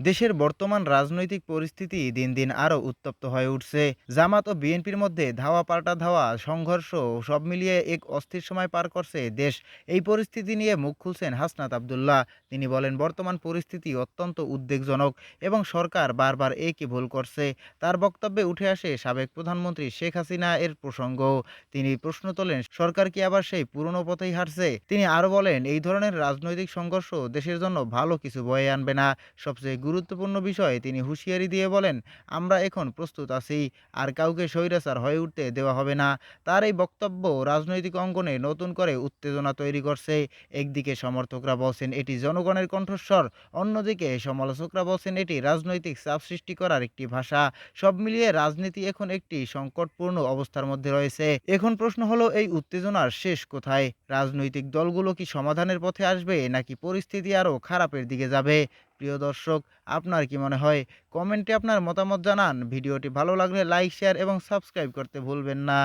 দেশের বর্তমান রাজনৈতিক পরিস্থিতি দিন দিন আরও উত্তপ্ত হয়ে উঠছে। জামাত ও বিএনপির মধ্যে ধাওয়া পাল্টা ধাওয়া, সংঘর্ষ সব মিলিয়ে এক অস্থির সময় পার করছে দেশ। এই পরিস্থিতি নিয়ে মুখ খুলছেন হাসনাত আবদুল্লাহ। তিনি বলেন, বর্তমান পরিস্থিতি অত্যন্ত উদ্বেগজনক এবং সরকার বারবার একই ভুল করছে। তার বক্তব্যে উঠে আসে সাবেক প্রধানমন্ত্রী শেখ হাসিনা এর প্রসঙ্গ। তিনি প্রশ্ন তোলেন, সরকার কি আবার সেই পুরনো পথেই হাঁটছে? তিনি আরও বলেন, এই ধরনের রাজনৈতিক সংঘর্ষ দেশের জন্য ভালো কিছু বয়ে আনবে না। সবচেয়ে গুরুত্বপূর্ণ বিষয়ে তিনি হুঁশিয়ারি দিয়ে বলেন, আমরা এখন প্রস্তুত আছি, আর কাউকে স্বৈরাচার হয়ে উঠতে দেওয়া হবে না। তার এই বক্তব্য রাজনৈতিক অঙ্গনে নতুন করে উত্তেজনা তৈরি করছে। একদিকে সমর্থকরা বলছেন এটি জনগণের কণ্ঠস্বর, অন্যদিকে সমালোচকরা বলছেন এটি রাজনৈতিক চাপ সৃষ্টি করার একটি ভাষা। সব মিলিয়ে রাজনীতি এখন একটি সংকটপূর্ণ অবস্থার মধ্যে রয়েছে। এখন প্রশ্ন হলো, এই উত্তেজনার শেষ কোথায়? রাজনৈতিক দলগুলো কি সমাধানের পথে আসবে, নাকি পরিস্থিতি আরও খারাপের দিকে যাবে? প্রিয় দর্শক, আপনার কি মনে হয়? কমেন্টে আপনার মতামত জানান। ভিডিওটি ভালো লাগলে লাইক, শেয়ার এবং সাবস্ক্রাইব করতে ভুলবেন না।